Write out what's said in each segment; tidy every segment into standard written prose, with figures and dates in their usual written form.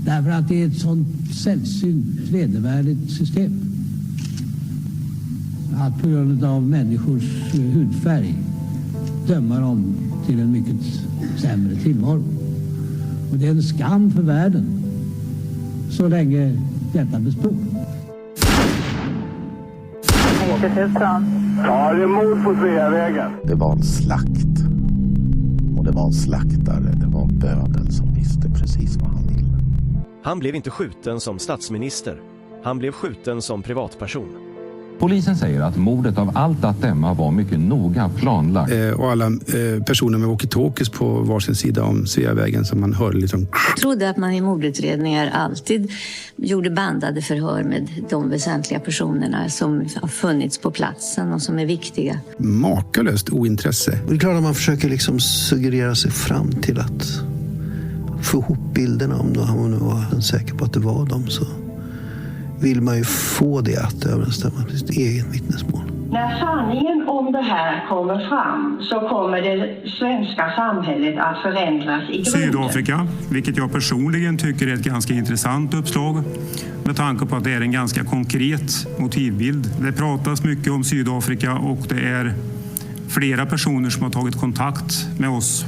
Därför att det är ett sånt sällsynt vedervärdigt system. Att på grund av människors hudfärg döma dem till en mycket sämre tillvaro. Och det är en skam för världen så länge detta består. Ja, det är mord på Sveavägen. Det var en slakt. Och det var en slaktare. Det var bödeln som visste precis vad han ville. Han blev inte skjuten som statsminister. Han blev skjuten som privatperson. Polisen säger att mordet av allt att döma var mycket noga planlagt. Och alla personer med walkie-talkies på varsin sida om Sveavägen som man hörde liksom. Jag trodde att man i mordutredningar alltid gjorde bandade förhör med de väsentliga personerna som har funnits på platsen och som är viktiga. Makalöst ointresse. Det är klart att man försöker liksom suggerera sig fram till att få ihop bilderna om man nu var säker på att det var dem, så vill man ju få det att överensstämma med sitt eget vittnesmål. När sanningen om det här kommer fram så kommer det svenska samhället att förändras i grunden. Sydafrika, vilket jag personligen tycker är ett ganska intressant uppslag med tanke på att det är en ganska konkret motivbild. Det pratas mycket om Sydafrika och det är flera personer som har tagit kontakt med oss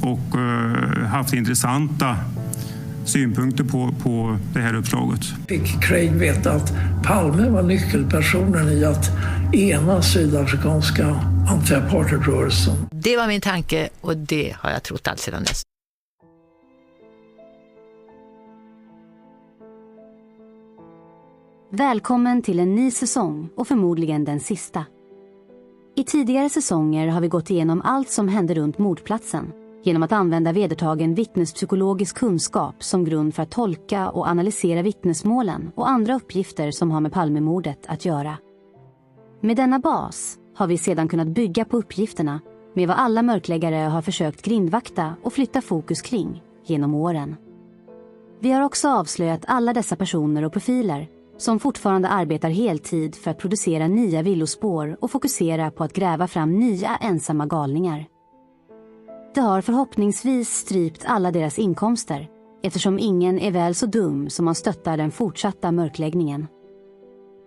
och haft intressanta synpunkter på det här uppslaget. Fick Craig veta att Palme var nyckelpersonen i att ena sydafrikanska anti-apartheidrörelsen. Det var min tanke och det har jag trott allt sedan dess. Välkommen till en ny säsong och förmodligen den sista. I tidigare säsonger har vi gått igenom allt som hände runt mordplatsen genom att använda vedertagen vittnespsykologisk kunskap som grund för att tolka och analysera vittnesmålen och andra uppgifter som har med Palmemordet att göra. Med denna bas har vi sedan kunnat bygga på uppgifterna med vad alla mörkläggare har försökt grindvakta och flytta fokus kring genom åren. Vi har också avslöjat alla dessa personer och profiler som fortfarande arbetar heltid för att producera nya villospår och fokusera på att gräva fram nya ensamma galningar. Det har förhoppningsvis strypt alla deras inkomster eftersom ingen är väl så dum som man stöttar den fortsatta mörkläggningen.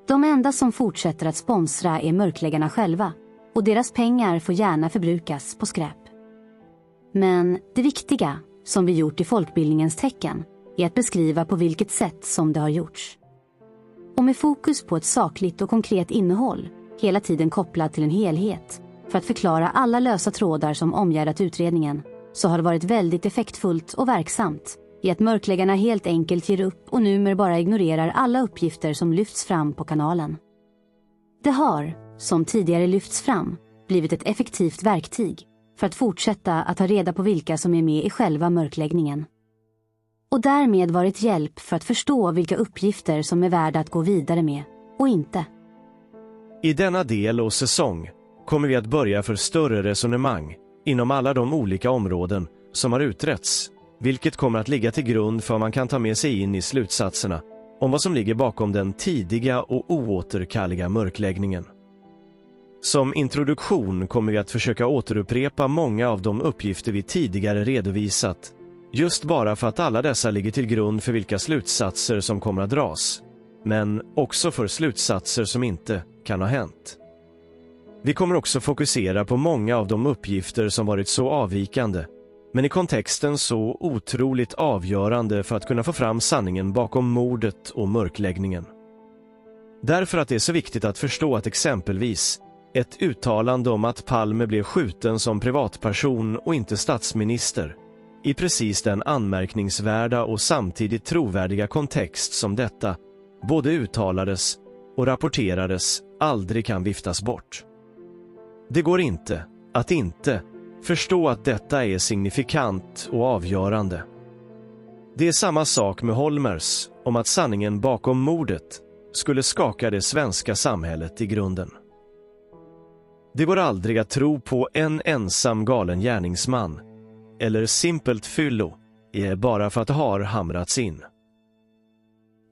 De enda som fortsätter att sponsra är mörkläggarna själva och deras pengar får gärna förbrukas på skräp. Men det viktiga, som vi gjort i folkbildningens tecken, är att beskriva på vilket sätt som det har gjorts. Och med fokus på ett sakligt och konkret innehåll, hela tiden kopplad till en helhet, för att förklara alla lösa trådar som omgärdat utredningen, så har det varit väldigt effektfullt och verksamt i att mörkläggarna helt enkelt ger upp och numera bara ignorerar alla uppgifter som lyfts fram på kanalen. Det har, som tidigare lyfts fram, blivit ett effektivt verktyg för att fortsätta att ta reda på vilka som är med i själva mörkläggningen. Och därmed varit hjälp för att förstå vilka uppgifter som är värda att gå vidare med och inte. I denna del och säsong kommer vi att börja för större resonemang inom alla de olika områden som har utretts, vilket kommer att ligga till grund för vad man kan ta med sig in i slutsatserna om vad som ligger bakom den tidiga och oåterkalleliga mörkläggningen. Som introduktion kommer vi att försöka återupprepa många av de uppgifter vi tidigare redovisat, just bara för att alla dessa ligger till grund för vilka slutsatser som kommer att dras, men också för slutsatser som inte kan ha hänt. Vi kommer också fokusera på många av de uppgifter som varit så avvikande, men i kontexten så otroligt avgörande för att kunna få fram sanningen bakom mordet och mörkläggningen. Därför att det är så viktigt att förstå att exempelvis ett uttalande om att Palme blev skjuten som privatperson och inte statsminister, i precis den anmärkningsvärda och samtidigt trovärdiga kontext som detta både uttalades och rapporterades, aldrig kan viftas bort. Det går inte att inte förstå att detta är signifikant och avgörande. Det är samma sak med Holmers om att sanningen bakom mordet skulle skaka det svenska samhället i grunden. Det går aldrig att tro på en ensam galen gärningsman eller simpelt fyllo bara för att det har hamrats in.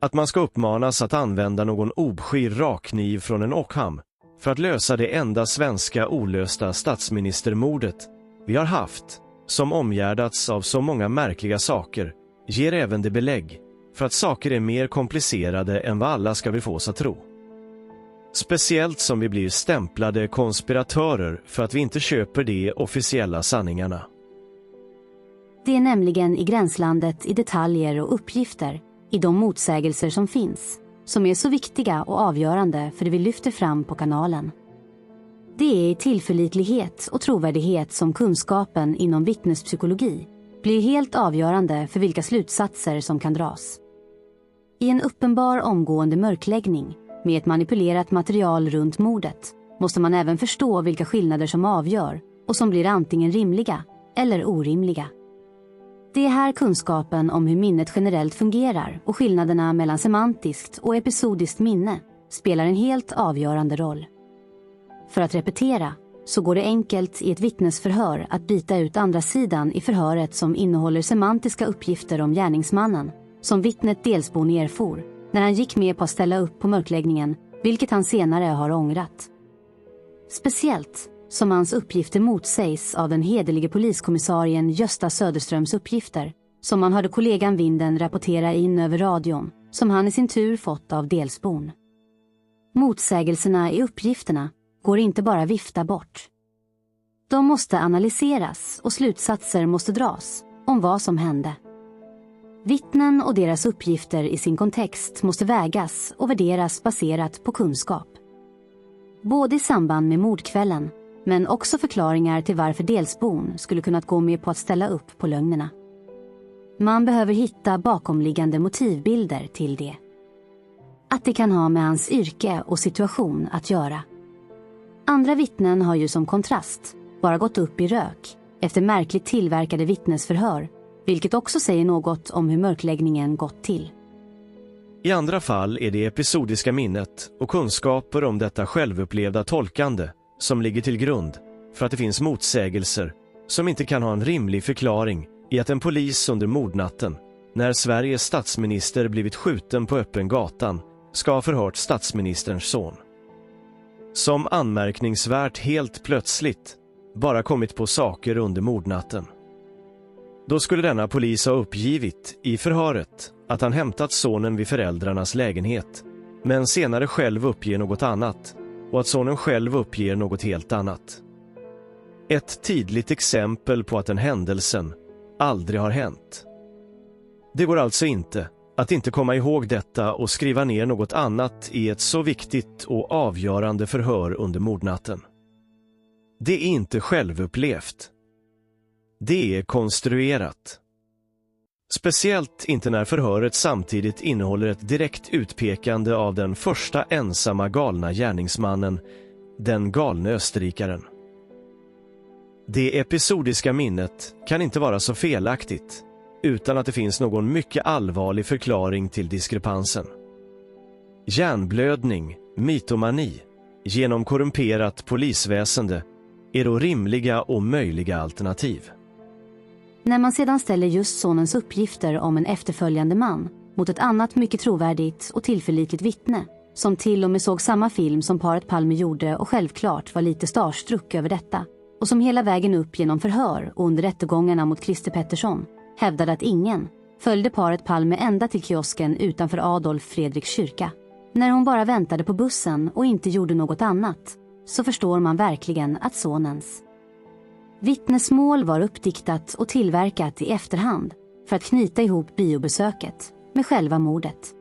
Att man ska uppmanas att använda någon obskyr rakkniv från en Ockham för att lösa det enda svenska olösta statsministermordet vi har haft, som omgärdats av så många märkliga saker, ger även det belägg för att saker är mer komplicerade än vad alla ska vi få oss att tro. Speciellt som vi blir stämplade konspiratörer för att vi inte köper de officiella sanningarna. Det är nämligen i gränslandet i detaljer och uppgifter, i de motsägelser som finns, som är så viktiga och avgörande för det vi lyfter fram på kanalen. Det är i tillförlitlighet och trovärdighet som kunskapen inom vittnespsykologi blir helt avgörande för vilka slutsatser som kan dras. I en uppenbar omgående mörkläggning med ett manipulerat material runt mordet måste man även förstå vilka skillnader som avgör och som blir antingen rimliga eller orimliga. Det är här kunskapen om hur minnet generellt fungerar och skillnaderna mellan semantiskt och episodiskt minne spelar en helt avgörande roll. För att repetera så går det enkelt i ett vittnesförhör att byta ut andra sidan i förhöret som innehåller semantiska uppgifter om gärningsmannen som vittnet Delsbon erfor när han gick med på att ställa upp på mörkläggningen, vilket han senare har ångrat. Speciellt som hans uppgifter motsägs av den hederlige poliskommissarien Gösta Söderströms uppgifter, som han hörde kollegan Vinden rapportera in över radion, som han i sin tur fått av Delsbon. Motsägelserna i uppgifterna går inte bara vifta bort. De måste analyseras och slutsatser måste dras om vad som hände. Vittnen och deras uppgifter i sin kontext måste vägas och värderas baserat på kunskap. Både i samband med mordkvällen, men också förklaringar till varför Delsbon skulle kunnat gå med på att ställa upp på lögnerna. Man behöver hitta bakomliggande motivbilder till det. Att det kan ha med hans yrke och situation att göra. Andra vittnen har ju som kontrast bara gått upp i rök efter märkligt tillverkade vittnesförhör, vilket också säger något om hur mörkläggningen gått till. I andra fall är det episodiska minnet och kunskaper om detta självupplevda tolkande som ligger till grund för att det finns motsägelser som inte kan ha en rimlig förklaring i att en polis under mordnatten, när Sveriges statsminister blivit skjuten på öppen gatan, ska ha förhört statsministerns son. Som anmärkningsvärt helt plötsligt bara kommit på saker under mordnatten. Då skulle denna polis ha uppgivit i förhöret att han hämtat sonen vid föräldrarnas lägenhet, men senare själv uppger något annat och att sonen själv uppger något helt annat. Ett tydligt exempel på att den händelsen aldrig har hänt. Det går alltså inte att inte komma ihåg detta och skriva ner något annat i ett så viktigt och avgörande förhör under mordnatten. Det är inte självupplevt. Det är konstruerat. Speciellt inte när förhöret samtidigt innehåller ett direkt utpekande av den första ensamma galna gärningsmannen, den galne österrikaren. Det episodiska minnet kan inte vara så felaktigt utan att det finns någon mycket allvarlig förklaring till diskrepansen. Hjärnblödning, mytomani, genom korrumperat polisväsende är då rimliga och möjliga alternativ. När man sedan ställer just sonens uppgifter om en efterföljande man mot ett annat mycket trovärdigt och tillförlitligt vittne, som till och med såg samma film som paret Palme gjorde och självklart var lite starstruck över detta, och som hela vägen upp genom förhör och under rättegångarna mot Christer Pettersson hävdade att ingen följde paret Palme ända till kiosken utanför Adolf Fredriks kyrka. När hon bara väntade på bussen och inte gjorde något annat, så förstår man verkligen att sonens vittnesmål var uppdiktat och tillverkat i efterhand för att knyta ihop biobesöket med själva mordet.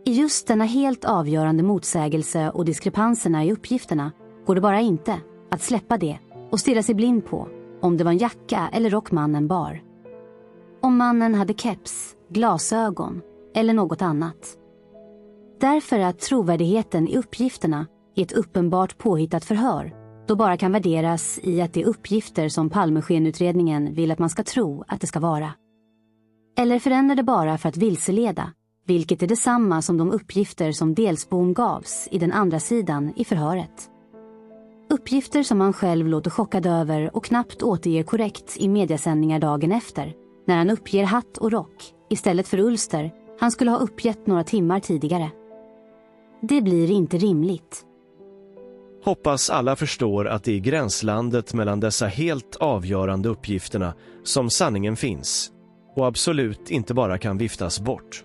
I just denna helt avgörande motsägelse och diskrepanserna i uppgifterna går det bara inte att släppa det och stirra sig blind på om det var en jacka eller rock mannen bar. Om mannen hade keps, glasögon eller något annat. Därför att trovärdigheten i uppgifterna i ett uppenbart påhittat förhör då bara kan värderas i att det är uppgifter som Palmeskenutredningen vill att man ska tro att det ska vara. Eller förändrar det bara för att vilseleda, vilket är detsamma som de uppgifter som Delsbon gavs i den andra sidan i förhöret. Uppgifter som han själv låter chockad över och knappt återger korrekt i mediasändningar dagen efter, när han uppger hatt och rock istället för ulster han skulle ha uppgett några timmar tidigare. Det blir inte rimligt. Hoppas alla förstår att det är i gränslandet mellan dessa helt avgörande uppgifterna som sanningen finns och absolut inte bara kan viftas bort.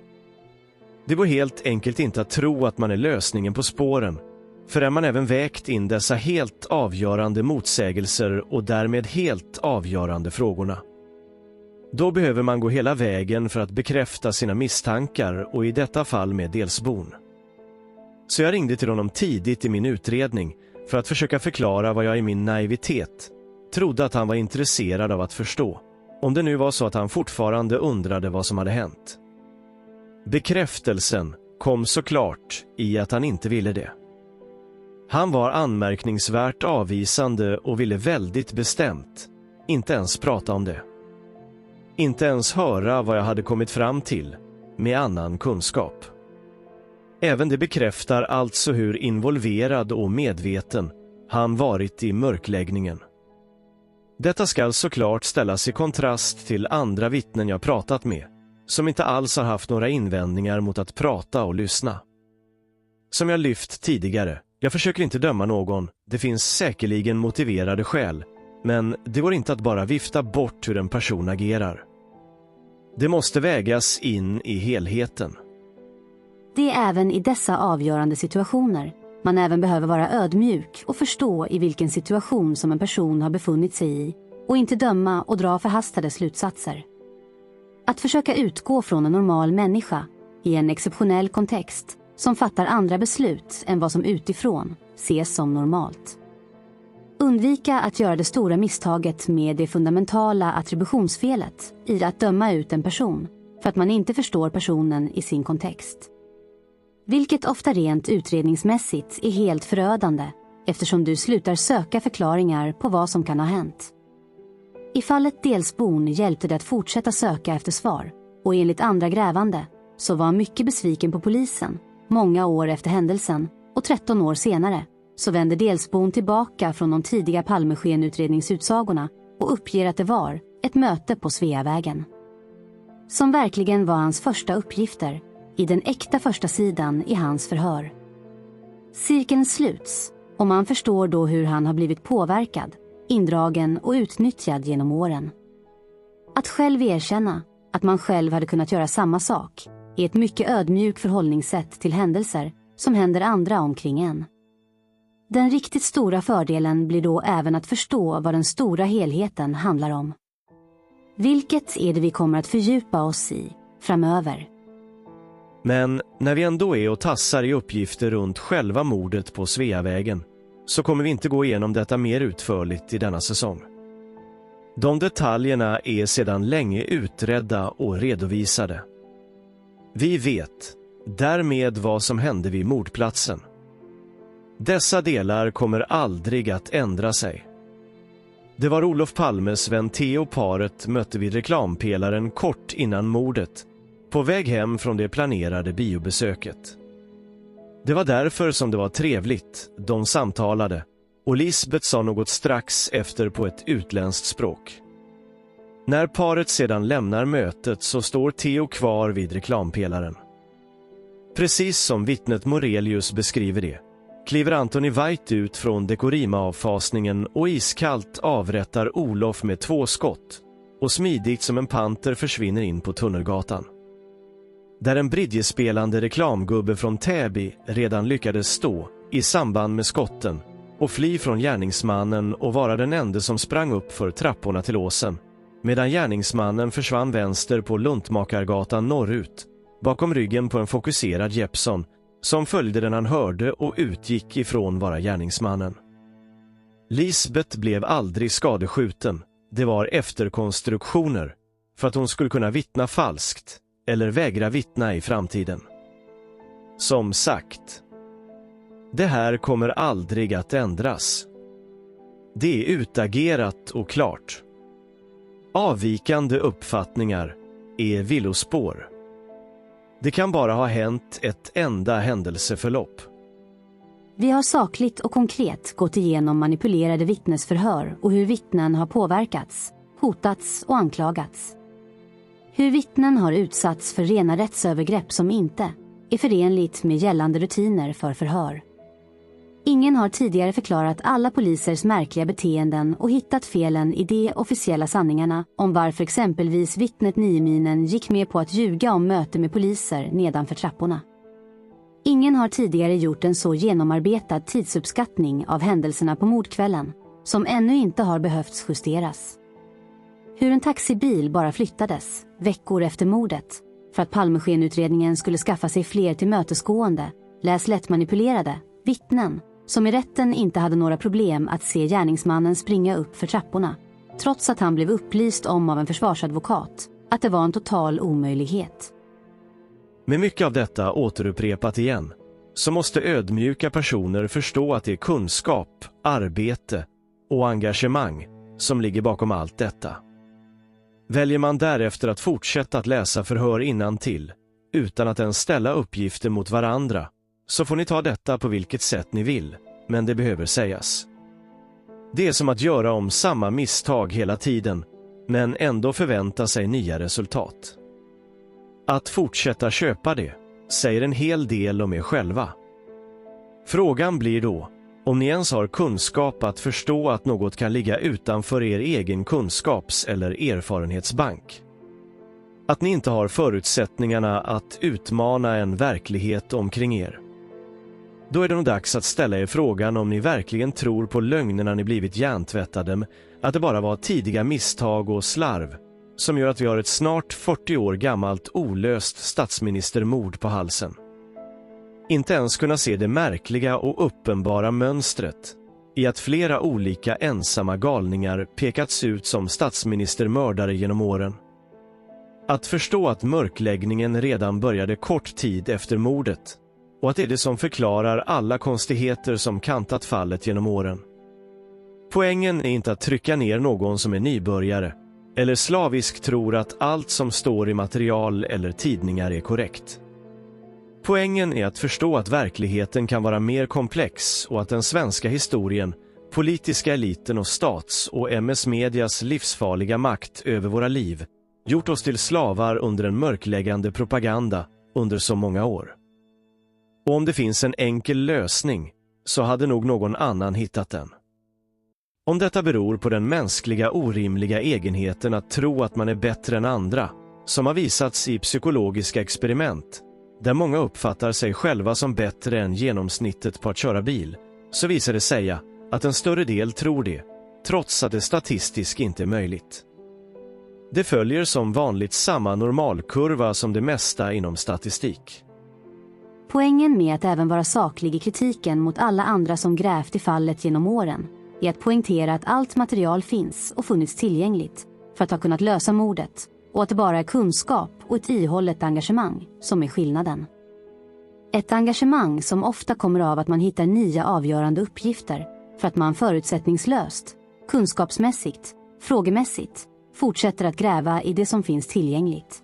Det går helt enkelt inte att tro att man är lösningen på spåren, för är man även vägt in dessa helt avgörande motsägelser och därmed helt avgörande frågorna. Då behöver man gå hela vägen för att bekräfta sina misstankar, och i detta fall med Delsbon. Så jag ringde till honom tidigt i min utredning för att försöka förklara vad jag i min naivitet trodde att han var intresserad av att förstå, om det nu var så att han fortfarande undrade vad som hade hänt. Bekräftelsen kom såklart i att han inte ville det. Han var anmärkningsvärt avvisande och ville väldigt bestämt inte ens prata om det. Inte ens höra vad jag hade kommit fram till med annan kunskap. Även det bekräftar alltså hur involverad och medveten han varit i mörkläggningen. Detta ska såklart ställas i kontrast till andra vittnen jag pratat med, som inte alls har haft några invändningar mot att prata och lyssna. Som jag lyft tidigare, jag försöker inte döma någon, det finns säkerligen motiverade skäl, men det går inte att bara vifta bort hur en person agerar. Det måste vägas in i helheten. Det är även i dessa avgörande situationer man även behöver vara ödmjuk och förstå i vilken situation som en person har befunnit sig i och inte döma och dra förhastade slutsatser. Att försöka utgå från en normal människa i en exceptionell kontext som fattar andra beslut än vad som utifrån ses som normalt. Undvika att göra det stora misstaget med det fundamentala attributionsfelet i att döma ut en person för att man inte förstår personen i sin kontext. Vilket ofta rent utredningsmässigt är helt förödande eftersom du slutar söka förklaringar på vad som kan ha hänt. I fallet Delsbon hjälpte det att fortsätta söka efter svar, och enligt andra grävande så var han mycket besviken på polisen många år efter händelsen, och 13 år senare så vände Delsbon tillbaka från de tidiga Palmeskenutredningsutsagorna och uppger att det var ett möte på Sveavägen. Som verkligen var hans första uppgifter i den äkta första sidan i hans förhör. Cirkeln sluts och man förstår då hur han har blivit påverkad, indragen och utnyttjad genom åren. Att själv erkänna att man själv hade kunnat göra samma sak är ett mycket ödmjuk förhållningssätt till händelser som händer andra omkring en. Den riktigt stora fördelen blir då även att förstå vad den stora helheten handlar om. Vilket är det vi kommer att fördjupa oss i framöver. Men när vi ändå är och tassar i uppgifter runt själva mordet på Sveavägen så kommer vi inte gå igenom detta mer utförligt i denna säsong. De detaljerna är sedan länge utredda och redovisade. Vi vet därmed vad som hände vid mordplatsen. Dessa delar kommer aldrig att ändra sig. Det var Olof Palmes vän Theo paret mötte vid reklampelaren kort innan mordet, på väg hem från det planerade biobesöket. Det var därför som det var trevligt, de samtalade, och Lisbeth sa något strax efter på ett utländskt språk. När paret sedan lämnar mötet så står Theo kvar vid reklampelaren. Precis som vittnet Morelius beskriver det, kliver Anthony White ut från Dekorima-avfasningen och iskallt avrättar Olof med 2 skott och smidigt som en panter försvinner in på Tunnelgatan. Där en bridgespelande reklamgubbe från Täby redan lyckades stå i samband med skotten och fly från gärningsmannen och vara den enda som sprang upp för trapporna till åsen, medan gärningsmannen försvann vänster på Luntmakargatan norrut, bakom ryggen på en fokuserad Jeppson som följde den han hörde och utgick ifrån vara gärningsmannen. Lisbeth blev aldrig skadeskjuten, det var efterkonstruktioner för att hon skulle kunna vittna falskt eller vägra vittna i framtiden. Som sagt, det här kommer aldrig att ändras. Det är utagerat och klart. Avvikande uppfattningar är villospår. Det kan bara ha hänt ett enda händelseförlopp. Vi har sakligt och konkret gått igenom manipulerade vittnesförhör och hur vittnen har påverkats, hotats och anklagats. Hur vittnen har utsatts för rena rättsövergrepp som inte är förenligt med gällande rutiner för förhör. Ingen har tidigare förklarat alla polisers märkliga beteenden och hittat felen i de officiella sanningarna om varför exempelvis vittnet Nieminen gick med på att ljuga om möte med poliser nedanför trapporna. Ingen har tidigare gjort en så genomarbetad tidsuppskattning av händelserna på mordkvällen som ännu inte har behövts justeras. Hur en taxibil bara flyttades veckor efter mordet för att Palmeskenutredningen skulle skaffa sig fler tillmötesgående, lättmanipulerade vittnen som i rätten inte hade några problem att se gärningsmannen springa upp för trapporna, trots att han blev upplyst om av en försvarsadvokat att det var en total omöjlighet. Med mycket av detta återupprepat igen, så måste ödmjuka personer förstå att det är kunskap, arbete och engagemang som ligger bakom allt detta. Väljer man därefter att fortsätta att läsa förhör innantill, utan att ens ställa uppgifter mot varandra, så får ni ta detta på vilket sätt ni vill, men det behöver sägas. Det är som att göra om samma misstag hela tiden, men ändå förvänta sig nya resultat. Att fortsätta köpa det säger en hel del om er själva. Frågan blir då, om ni ens har kunskap att förstå att något kan ligga utanför er egen kunskaps- eller erfarenhetsbank. Att ni inte har förutsättningarna att utmana en verklighet omkring er. Då är det nog dags att ställa er frågan om ni verkligen tror på lögnerna ni blivit hjärntvättade, att det bara var tidiga misstag och slarv som gör att vi har ett snart 40 år gammalt olöst statsministermord på halsen. Inte ens kunna se det märkliga och uppenbara mönstret i att flera olika ensamma galningar pekats ut som statsministermördare genom åren. Att förstå att mörkläggningen redan började kort tid efter mordet och att det är det som förklarar alla konstigheter som kantat fallet genom åren. Poängen är inte att trycka ner någon som är nybörjare eller slaviskt tror att allt som står i material eller tidningar är korrekt. Poängen är att förstå att verkligheten kan vara mer komplex och att den svenska historien, politiska eliten och stats- och MS-medias livsfarliga makt över våra liv gjort oss till slavar under en mörkläggande propaganda under så många år. Och om det finns en enkel lösning så hade nog någon annan hittat den. Om detta beror på den mänskliga orimliga egenheten att tro att man är bättre än andra, som har visats i psykologiska experiment, där många uppfattar sig själva som bättre än genomsnittet på att köra bil, så visar det sig att en större del tror det, trots att det statistiskt inte är möjligt. Det följer som vanligt samma normalkurva som det mesta inom statistik. Poängen med att även vara saklig i kritiken mot alla andra som grävt i fallet genom åren är att poängtera att allt material finns och funnits tillgängligt för att ha kunnat lösa mordet och att det bara är kunskap och ett ihållet engagemang som är skillnaden. Ett engagemang som ofta kommer av att man hittar nya avgörande uppgifter för att man förutsättningslöst, kunskapsmässigt, frågemässigt fortsätter att gräva i det som finns tillgängligt.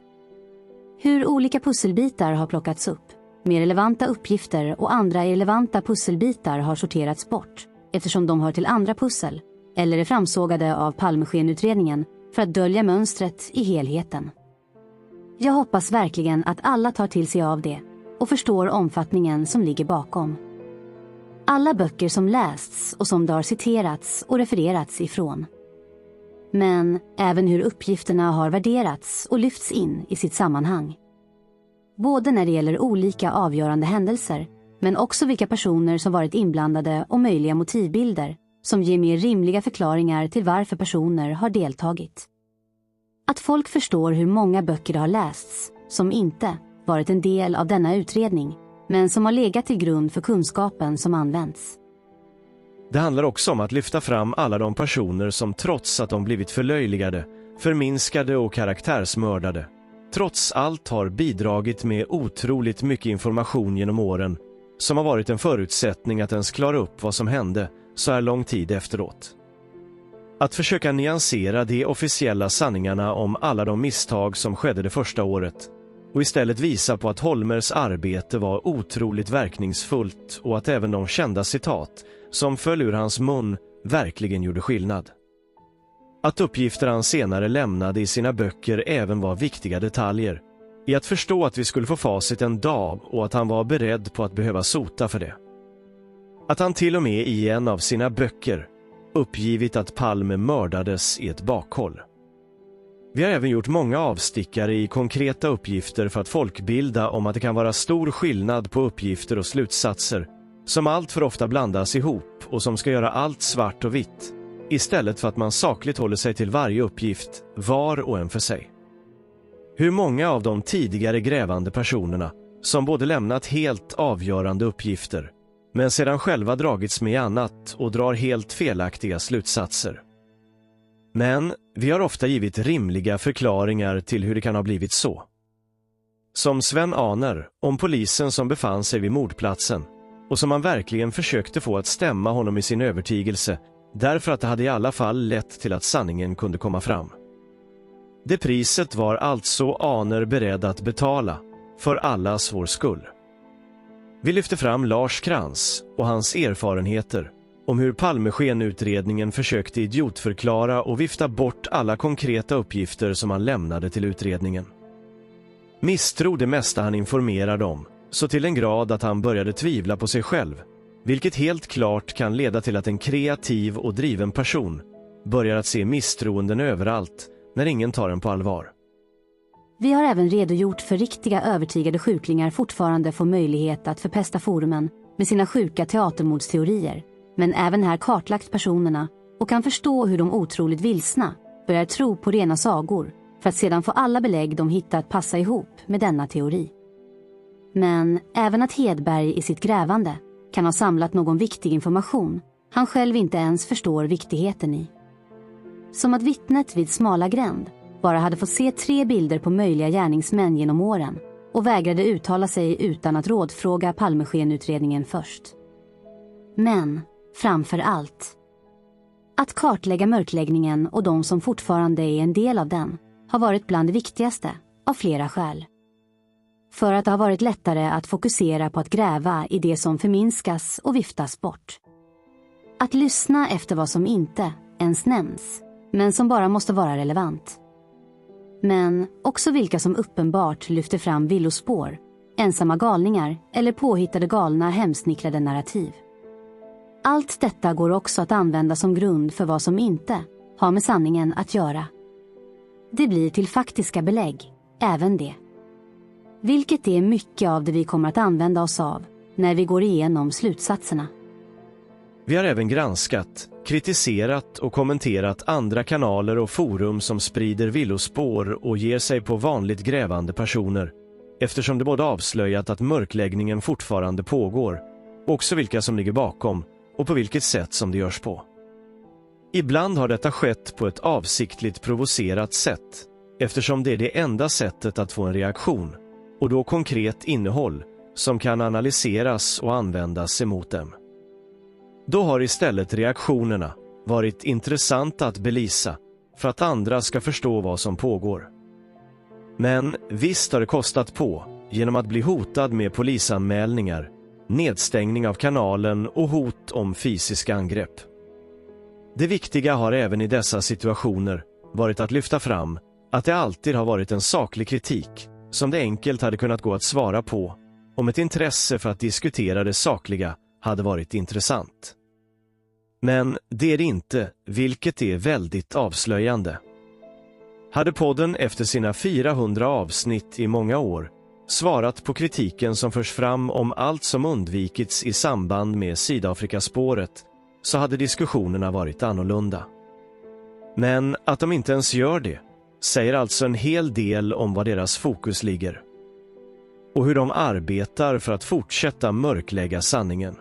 Hur olika pusselbitar har plockats upp, mer relevanta uppgifter och andra irrelevanta pusselbitar har sorterats bort eftersom de hör till andra pussel eller är framsågade av Palmeskenutredningen för att dölja mönstret i helheten. Jag hoppas verkligen att alla tar till sig av det och förstår omfattningen som ligger bakom. Alla böcker som lästs och som det har citerats och refererats ifrån. Men även hur uppgifterna har värderats och lyfts in i sitt sammanhang. Både när det gäller olika avgörande händelser, men också vilka personer som varit inblandade och möjliga motivbilder som ger mer rimliga förklaringar till varför personer har deltagit. Att folk förstår hur många böcker det har lästs som inte varit en del av denna utredning, men som har legat till grund för kunskapen som används. Det handlar också om att lyfta fram alla de personer som trots att de blivit förlöjligade, förminskade och karaktärsmördade, trots allt har bidragit med otroligt mycket information genom åren som har varit en förutsättning att ens klara upp vad som hände så här lång tid efteråt. Att försöka nyansera de officiella sanningarna om alla de misstag som skedde det första året och istället visa på att Holmers arbete var otroligt verkningsfullt och att även de kända citat som föll ur hans mun verkligen gjorde skillnad. Att uppgifter han senare lämnade i sina böcker även var viktiga detaljer i att förstå att vi skulle få facit en dag och att han var beredd på att behöva sota för det. Att han till och med i en av sina böcker uppgivit att Palme mördades i ett bakhåll. Vi har även gjort många avstickare i konkreta uppgifter för att folkbilda om att det kan vara stor skillnad på uppgifter och slutsatser som allt för ofta blandas ihop och som ska göra allt svart och vitt, istället för att man sakligt håller sig till varje uppgift, var och en för sig. Hur många av de tidigare grävande personerna som både lämnat helt avgörande uppgifter men sedan själva dragits med annat och drar helt felaktiga slutsatser. Men vi har ofta givit rimliga förklaringar till hur det kan ha blivit så. Som Sven Ahner om polisen som befann sig vid mordplatsen och som man verkligen försökte få att stämma honom i sin övertygelse därför att det hade i alla fall lett till att sanningen kunde komma fram. Det priset var alltså Ahner beredd att betala för allas vår skull. Vi lyfter fram Lars Krantz och hans erfarenheter om hur Palmeskenutredningen försökte idiotförklara och vifta bort alla konkreta uppgifter som han lämnade till utredningen. Misstrod det mesta han informerade om, så till en grad att han började tvivla på sig själv, vilket helt klart kan leda till att en kreativ och driven person börjar att se misstroenden överallt när ingen tar en på allvar. Vi har även redogjort för riktiga övertygade sjuklingar fortfarande får möjlighet att förpesta forumen med sina sjuka teatermordsteorier, men även här kartlagt personerna och kan förstå hur de otroligt vilsna börjar tro på rena sagor för att sedan få alla belägg de hittat passa ihop med denna teori. Men även att Hedberg i sitt grävande kan ha samlat någon viktig information han själv inte ens förstår viktigheten i. Som att vittnet vid Smala gränd bara hade fått se 3 bilder på möjliga gärningsmän genom åren och vägrade uttala sig utan att rådfråga Palmeskenutredningen först. Men framför allt, att kartlägga mörkläggningen och de som fortfarande är en del av den har varit bland det viktigaste av flera skäl. För att det har varit lättare att fokusera på att gräva i det som förminskas och viftas bort. Att lyssna efter vad som inte ens nämns, men som bara måste vara relevant. Men också vilka som uppenbart lyfter fram villospår, ensamma galningar eller påhittade galna hemsnickrade narrativ. Allt detta går också att använda som grund för vad som inte har med sanningen att göra. Det blir till faktiska belägg, även det. Vilket är mycket av det vi kommer att använda oss av när vi går igenom slutsatserna. Vi har även granskat, kritiserat och kommenterat andra kanaler och forum som sprider villospår och ger sig på vanligt grävande personer, eftersom det både avslöjat att mörkläggningen fortfarande pågår, också vilka som ligger bakom och på vilket sätt som det görs på. Ibland har detta skett på ett avsiktligt provocerat sätt, eftersom det är det enda sättet att få en reaktion, och då konkret innehåll som kan analyseras och användas emot dem. Då har istället reaktionerna varit intressanta att belysa för att andra ska förstå vad som pågår. Men visst har det kostat på genom att bli hotad med polisanmälningar, nedstängning av kanalen och hot om fysiska angrepp. Det viktiga har även i dessa situationer varit att lyfta fram att det alltid har varit en saklig kritik som det enkelt hade kunnat gå att svara på om ett intresse för att diskutera det sakliga hade varit intressant. Men det är det inte, vilket är väldigt avslöjande. Hade podden efter sina 400 avsnitt i många år svarat på kritiken som förs fram om allt som undvikits i samband med Sydafrikaspåret, så hade diskussionerna varit annorlunda. Men att de inte ens gör det säger alltså en hel del om vad deras fokus ligger och hur de arbetar för att fortsätta mörklägga sanningen.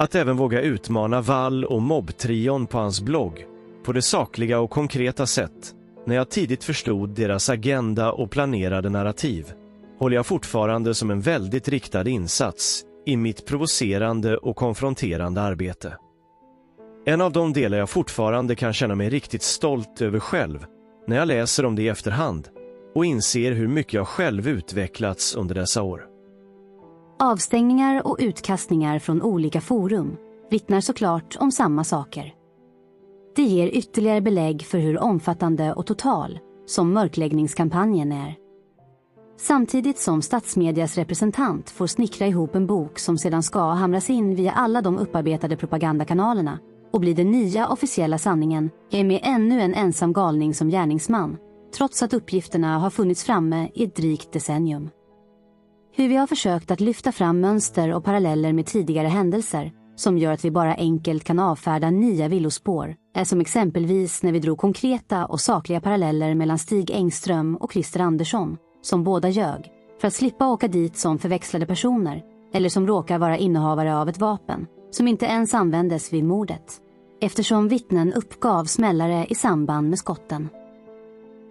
Att även våga utmana Wall och mobbtrion på hans blogg på det sakliga och konkreta sätt när jag tidigt förstod deras agenda och planerade narrativ håller jag fortfarande som en väldigt riktad insats i mitt provocerande och konfronterande arbete. En av de delar jag fortfarande kan känna mig riktigt stolt över själv när jag läser om det i efterhand och inser hur mycket jag själv utvecklats under dessa år. Avstängningar och utkastningar från olika forum vittnar såklart om samma saker. Det ger ytterligare belägg för hur omfattande och total som mörkläggningskampanjen är. Samtidigt som statsmedias representant får snickra ihop en bok som sedan ska hamras in via alla de upparbetade propagandakanalerna och bli den nya officiella sanningen, är med ännu en ensam galning som gärningsman, trots att uppgifterna har funnits framme i ett drygt decennium. Hur vi har försökt att lyfta fram mönster och paralleller med tidigare händelser som gör att vi bara enkelt kan avfärda nya villospår är som exempelvis när vi drog konkreta och sakliga paralleller mellan Stig Engström och Christer Andersson, som båda ljög, för att slippa åka dit som förväxlade personer eller som råkar vara innehavare av ett vapen som inte ens användes vid mordet, eftersom vittnen uppgav smällare i samband med skotten.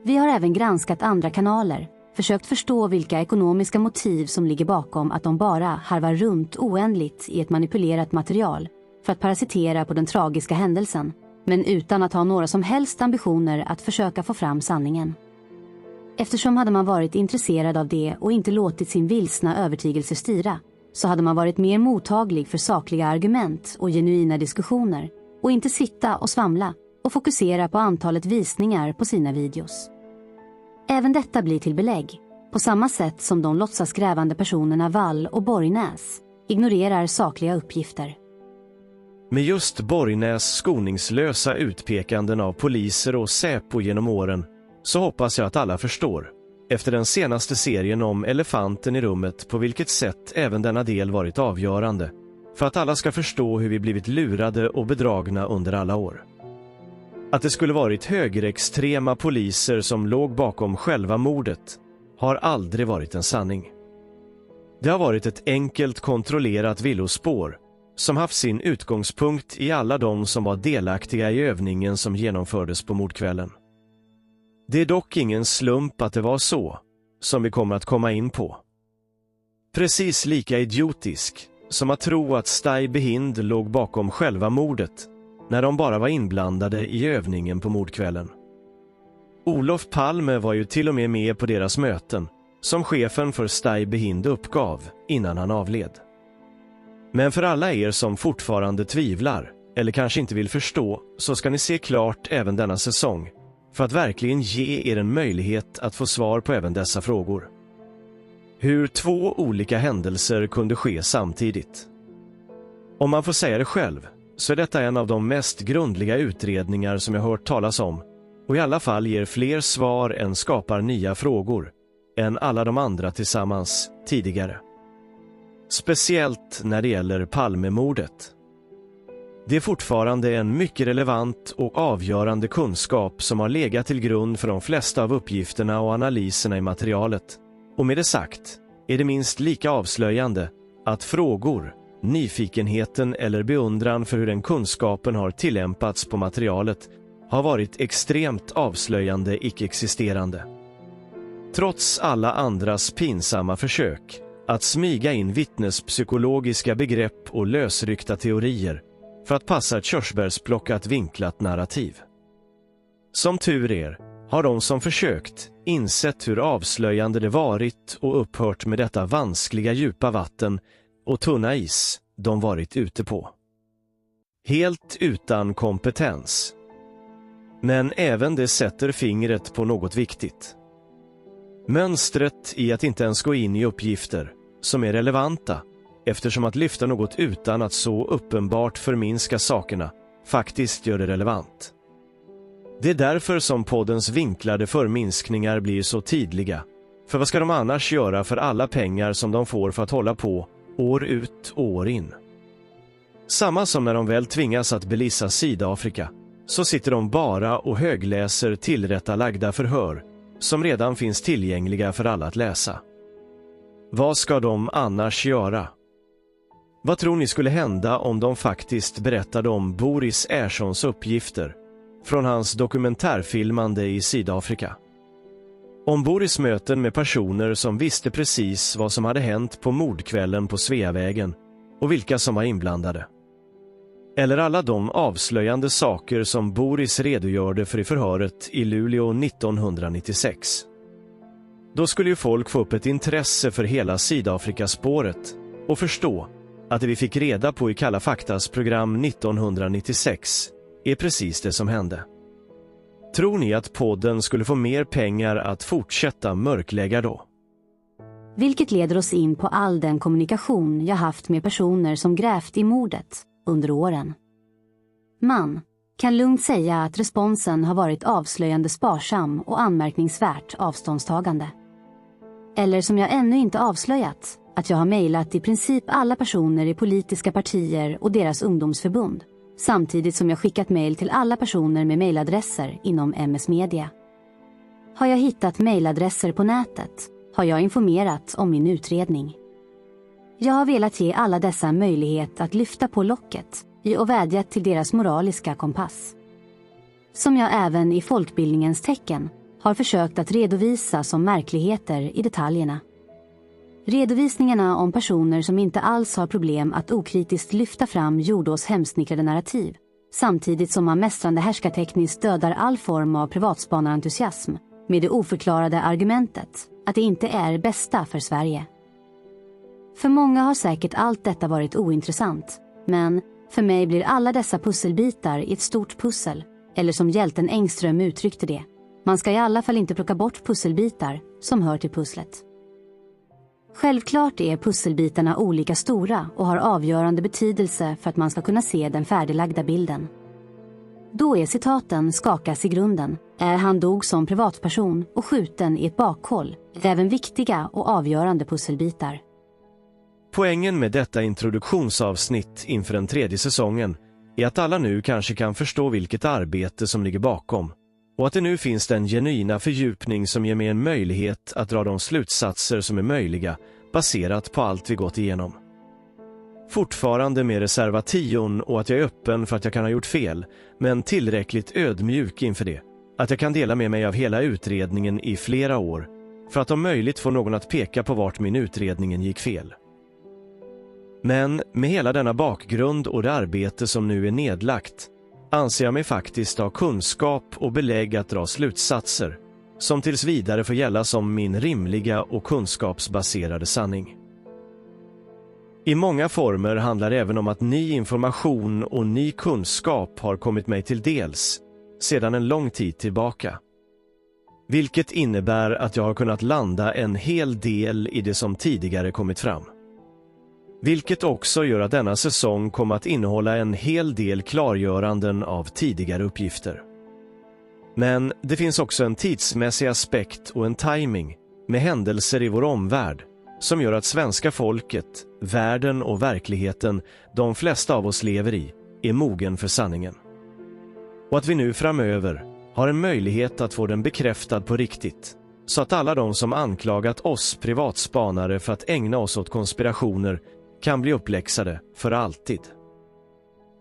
Vi har även granskat andra kanaler, försökt förstå vilka ekonomiska motiv som ligger bakom att de bara harvar runt oändligt i ett manipulerat material för att parasitera på den tragiska händelsen, men utan att ha några som helst ambitioner att försöka få fram sanningen. Eftersom hade man varit intresserad av det och inte låtit sin vilsna övertygelse styra, så hade man varit mer mottaglig för sakliga argument och genuina diskussioner och inte sitta och svamla och fokusera på antalet visningar på sina videos. Även detta blir till belägg, på samma sätt som de låtsasgrävande personerna Wall och Borgnäs ignorerar sakliga uppgifter. Med just Borgnäs skoningslösa utpekanden av poliser och Säpo genom åren så hoppas jag att alla förstår, efter den senaste serien om elefanten i rummet, på vilket sätt även denna del varit avgörande för att alla ska förstå hur vi blivit lurade och bedragna under alla år. Att det skulle varit högerextrema poliser som låg bakom själva mordet har aldrig varit en sanning. Det har varit ett enkelt kontrollerat villospår som haft sin utgångspunkt i alla de som var delaktiga i övningen som genomfördes på mordkvällen. Det är dock ingen slump att det var så, som vi kommer att komma in på. Precis lika idiotisk som att tro att Stai Behind låg bakom själva mordet när de bara var inblandade i övningen på mordkvällen. Olof Palme var ju till och med på deras möten, som chefen för Stai Behind uppgav innan han avled. Men för alla er som fortfarande tvivlar, eller kanske inte vill förstå, så ska ni se klart även denna säsong, för att verkligen ge er en möjlighet att få svar på även dessa frågor. Hur två olika händelser kunde ske samtidigt. Om man får säga det själv, så är detta en av de mest grundliga utredningar som jag hört talas om, och i alla fall ger fler svar än skapar nya frågor än alla de andra tillsammans tidigare. Speciellt när det gäller Palmemordet. Det är fortfarande en mycket relevant och avgörande kunskap som har legat till grund för de flesta av uppgifterna och analyserna i materialet. Och med det sagt är det minst lika avslöjande att frågor, nyfikenheten eller beundran för hur den kunskapen har tillämpats på materialet har varit extremt avslöjande icke-existerande. Trots alla andras pinsamma försök att smyga in vittnespsykologiska begrepp och lösryckta teorier för att passa ett körsbärsplockat vinklat narrativ. Som tur är har de som försökt insett hur avslöjande det varit och upphört med detta vanskliga djupa vatten och tunna is de varit ute på. Helt utan kompetens. Men även det sätter fingret på något viktigt. Mönstret i att inte ens gå in i uppgifter som är relevanta, eftersom att lyfta något utan att så uppenbart förminska sakerna faktiskt gör det relevant. Det är därför som poddens vinklade förminskningar blir så tydliga. För vad ska de annars göra för alla pengar som de får för att hålla på år ut och år in? Samma som när de väl tvingas att belissa Sydafrika, så sitter de bara och högläser tillrättalagda förhör som redan finns tillgängliga för alla att läsa. Vad ska de annars göra? Vad tror ni skulle hända om de faktiskt berättade om Boris Erssons uppgifter från hans dokumentärfilmande i Sydafrika? Om Boris möten med personer som visste precis vad som hade hänt på mordkvällen på Sveavägen och vilka som var inblandade. Eller alla de avslöjande saker som Boris redogjorde för i förhöret i Luleå 1996. Då skulle ju folk få upp ett intresse för hela Sydafrikaspåret och förstå att det vi fick reda på i Kalla faktas program 1996 är precis det som hände. Tror ni att podden skulle få mer pengar att fortsätta mörklägga då? Vilket leder oss in på all den kommunikation jag haft med personer som grävt i mordet under åren. Man kan lugnt säga att responsen har varit avslöjande sparsam och anmärkningsvärt avståndstagande. Eller som jag ännu inte avslöjat, att jag har mejlat i princip alla personer i politiska partier och deras ungdomsförbund, samtidigt som jag skickat mejl till alla personer med mejladresser inom MS Media. Har jag hittat mejladresser på nätet, har jag informerat om min utredning. Jag har velat ge alla dessa möjlighet att lyfta på locket och vädjat till deras moraliska kompass. Som jag även i folkbildningens tecken har försökt att redovisa som märkligheter i detaljerna. Redovisningarna om personer som inte alls har problem att okritiskt lyfta fram Jordås hemsnickrade narrativ, samtidigt som man mästrande härskartekniskt dödar all form av privatspanarentusiasm med det oförklarade argumentet att det inte är bästa för Sverige. För många har säkert allt detta varit ointressant, men för mig blir alla dessa pusselbitar i ett stort pussel, eller som hjälten Engström uttryckte det, man ska i alla fall inte plocka bort pusselbitar som hör till pusslet. Självklart är pusselbitarna olika stora och har avgörande betydelse för att man ska kunna se den färdiglagda bilden. Då är citaten skakas i grunden, är han dog som privatperson och skjuten i ett bakhåll, även viktiga och avgörande pusselbitar. Poängen med detta introduktionsavsnitt inför den 3:e säsongen är att alla nu kanske kan förstå vilket arbete som ligger bakom och att det nu finns den genuina fördjupning som ger mig en möjlighet att dra de slutsatser som är möjliga baserat på allt vi gått igenom. Fortfarande med reservation och att jag är öppen för att jag kan ha gjort fel, men tillräckligt ödmjuk inför det. Att jag kan dela med mig av hela utredningen i flera år för att om möjligt få någon att peka på vart min utredningen gick fel. Men med hela denna bakgrund och det arbete som nu är nedlagt anser jag mig faktiskt ha kunskap och belägg att dra slutsatser som tills vidare får gälla som min rimliga och kunskapsbaserade sanning. I många former handlar det även om att ny information och ny kunskap har kommit mig till dels sedan en lång tid tillbaka. Vilket innebär att jag har kunnat landa en hel del i det som tidigare kommit fram. Vilket också gör att denna säsong kommer att innehålla en hel del klargöranden av tidigare uppgifter. Men det finns också en tidsmässig aspekt och en timing med händelser i vår omvärld som gör att svenska folket, världen och verkligheten de flesta av oss lever i är mogen för sanningen. Och att vi nu framöver har en möjlighet att få den bekräftad på riktigt, så att alla de som anklagat oss privatspanare för att ägna oss åt konspirationer kan bli uppläxade för alltid.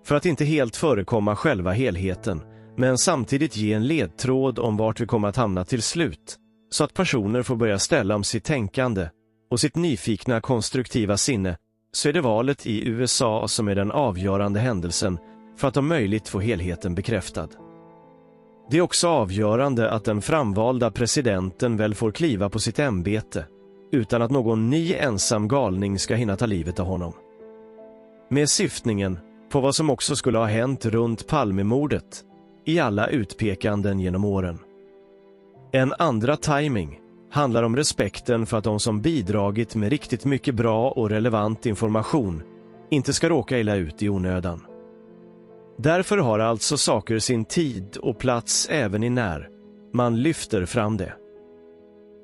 För att inte helt förekomma själva helheten, men samtidigt ge en ledtråd om vart vi kommer att hamna till slut, så att personer får börja ställa om sitt tänkande och sitt nyfikna konstruktiva sinne, så är det valet i USA som är den avgörande händelsen för att om möjligt få helheten bekräftad. Det är också avgörande att den framvalda presidenten väl får kliva på sitt ämbete utan att någon ny ensam galning ska hinna ta livet av honom. Med syftningen på vad som också skulle ha hänt runt Palmemordet i alla utpekanden genom åren. En andra timing handlar om respekten för att de som bidragit med riktigt mycket bra och relevant information inte ska råka illa ut i onödan. Därför har alltså saker sin tid och plats även i när man lyfter fram det.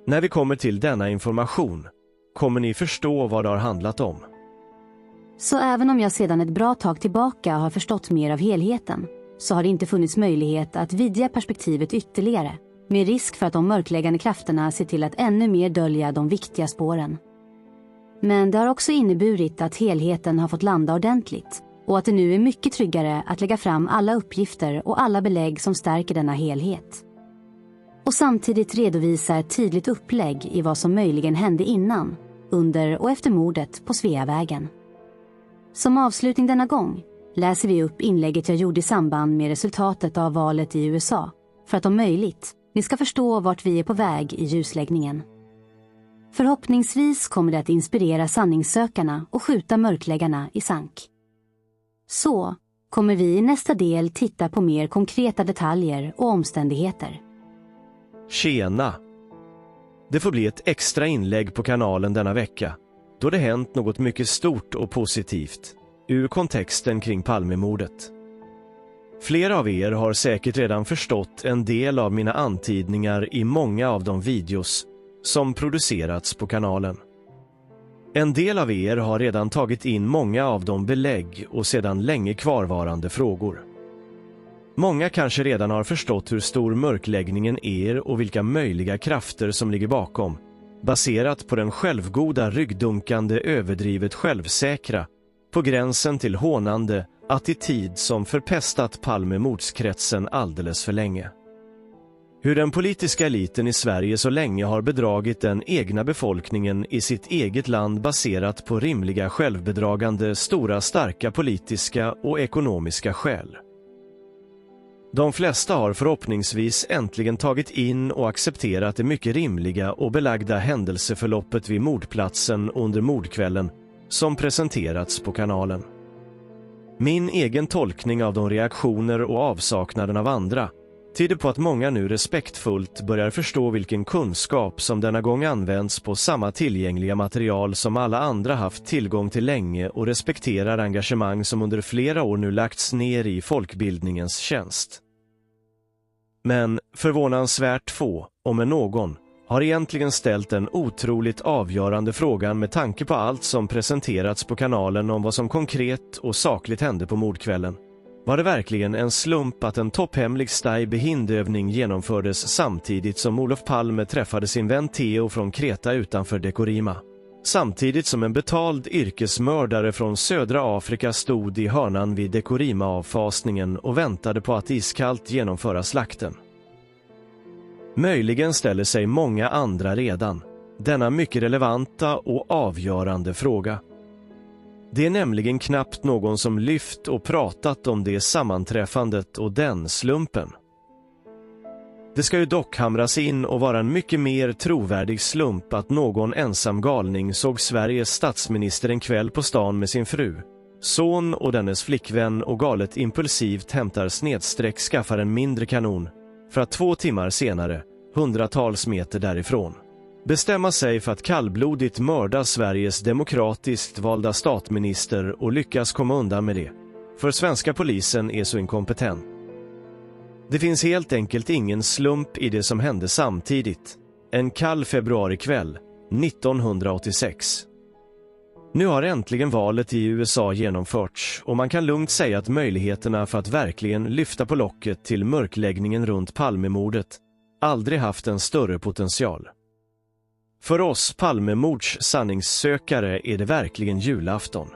När vi kommer till denna information kommer ni förstå vad det har handlat om. Så även om jag sedan ett bra tag tillbaka har förstått mer av helheten, så har det inte funnits möjlighet att vidga perspektivet ytterligare, med risk för att de mörkläggande krafterna ser till att ännu mer dölja de viktiga spåren. Men det har också inneburit att helheten har fått landa ordentligt, och att det nu är mycket tryggare att lägga fram alla uppgifter och alla belägg som stärker denna helhet. Och samtidigt redovisa ett tydligt upplägg i vad som möjligen hände innan, under och efter mordet på Sveavägen. Som avslutning denna gång läser vi upp inlägget jag gjorde i samband med resultatet av valet i USA, för att om möjligt ni ska förstå vart vi är på väg i ljusläggningen. Förhoppningsvis kommer det att inspirera sanningssökarna och skjuta mörkläggarna i sank. Så kommer vi i nästa del titta på mer konkreta detaljer och omständigheter. Tjena! Det får bli ett extra inlägg på kanalen denna vecka, då det hänt något mycket stort och positivt ur kontexten kring Palmemordet. Flera av er har säkert redan förstått en del av mina antydningar i många av de videos som producerats på kanalen. En del av er har redan tagit in många av de belägg och sedan länge kvarvarande frågor. Många kanske redan har förstått hur stor mörkläggningen är och vilka möjliga krafter som ligger bakom, baserat på den självgoda, ryggdunkande, överdrivet självsäkra, på gränsen till hånande attityd som förpestat Palmemordskretsen alldeles för länge. Hur den politiska eliten i Sverige så länge har bedragit den egna befolkningen i sitt eget land baserat på rimliga självbedragande, stora, starka politiska och ekonomiska skäl. De flesta har förhoppningsvis äntligen tagit in och accepterat det mycket rimliga och belagda händelseförloppet vid mordplatsen under mordkvällen som presenterats på kanalen. Min egen tolkning av de reaktioner och avsaknaden av andra tyder på att många nu respektfullt börjar förstå vilken kunskap som denna gång används på samma tillgängliga material som alla andra haft tillgång till länge och respekterar engagemang som under flera år nu lagts ner i folkbildningens tjänst. Men förvånansvärt få, om en någon, har egentligen ställt den otroligt avgörande frågan med tanke på allt som presenterats på kanalen om vad som konkret och sakligt hände på mordkvällen. Var det verkligen en slump att en topphemlig Stay-Behind-övning genomfördes samtidigt som Olof Palme träffade sin vän Theo från Kreta utanför Dekorima? Samtidigt som en betald yrkesmördare från södra Afrika stod i hörnan vid Dekorima-avfasningen och väntade på att iskallt genomföra slakten. Möjligen ställer sig många andra redan denna mycket relevanta och avgörande fråga. Det är nämligen knappt någon som lyft och pratat om det sammanträffandet och den slumpen. Det ska ju dock hamras in och vara en mycket mer trovärdig slump att någon ensam galning såg Sveriges statsminister en kväll på stan med sin fru, son och dennes flickvän och galet impulsivt hämtar skaffar en mindre kanon för att 2 timmar senare, hundratals meter därifrån, bestämma sig för att kallblodigt mörda Sveriges demokratiskt valda statsminister och lyckas komma undan med det. För svenska polisen är så inkompetent. Det finns helt enkelt ingen slump i det som hände samtidigt. En kall februarikväll 1986. Nu har äntligen valet i USA genomförts och man kan lugnt säga att möjligheterna för att verkligen lyfta på locket till mörkläggningen runt Palmemordet aldrig haft en större potential. För oss Palmemords sanningssökare är det verkligen julafton.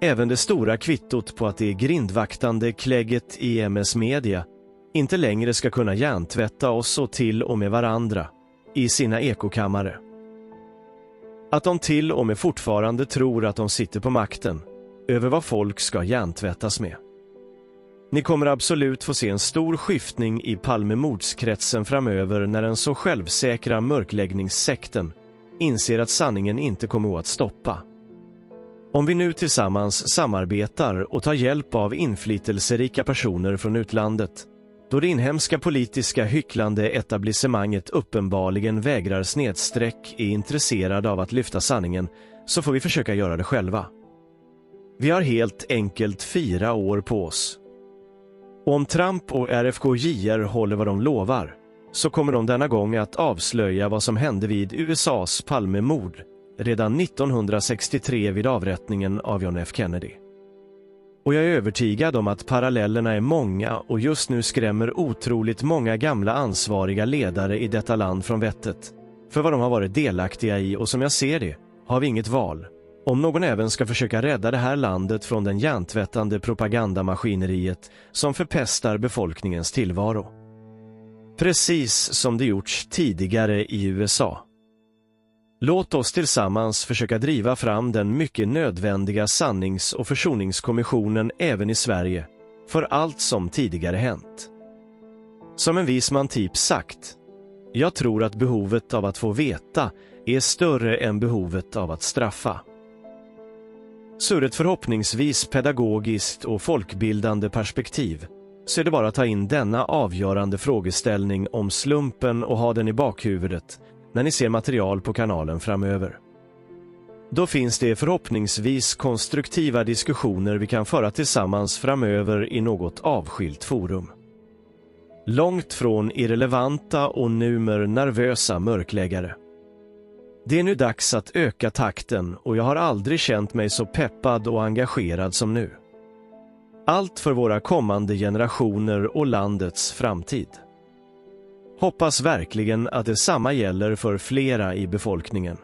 Även det stora kvittot på att det grindvaktande klägget i MS Media inte längre ska kunna hjärntvätta oss och till och med varandra i sina ekokammare. Att de till och med fortfarande tror att de sitter på makten över vad folk ska hjärntvättas med. Ni kommer absolut få se en stor skiftning i Palmemordskretsen framöver när den så självsäkra mörkläggningssekten inser att sanningen inte kommer att stoppa. Om vi nu tillsammans samarbetar och tar hjälp av inflytelserika personer från utlandet, då det inhemska politiska hycklande etablissemanget uppenbarligen vägrar snedsträck är intresserade av att lyfta sanningen, så får vi försöka göra det själva. Vi har helt enkelt 4 år på oss. Och om Trump och RFK-JR håller vad de lovar, så kommer de denna gång att avslöja vad som hände vid USAs Palmemord redan 1963 vid avrättningen av John F. Kennedy. Och jag är övertygad om att parallellerna är många och just nu skrämmer otroligt många gamla ansvariga ledare i detta land från vettet för vad de har varit delaktiga i, och som jag ser det har vi inget val. Om någon även ska försöka rädda det här landet från den hjärntvättande propagandamaskineriet som förpestar befolkningens tillvaro. Precis som det gjorts tidigare i USA. Låt oss tillsammans försöka driva fram den mycket nödvändiga sannings- och försoningskommissionen även i Sverige för allt som tidigare hänt. Som en vis man typ sagt, jag tror att behovet av att få veta är större än behovet av att straffa. Så ur ett förhoppningsvis pedagogiskt och folkbildande perspektiv så är det bara att ta in denna avgörande frågeställning om slumpen och ha den i bakhuvudet när ni ser material på kanalen framöver. Då finns det förhoppningsvis konstruktiva diskussioner vi kan föra tillsammans framöver i något avskilt forum. Långt från irrelevanta och numer nervösa mörkläggare. Det är nu dags att öka takten och jag har aldrig känt mig så peppad och engagerad som nu. Allt för våra kommande generationer och landets framtid. Hoppas verkligen att detsamma gäller för flera i befolkningen.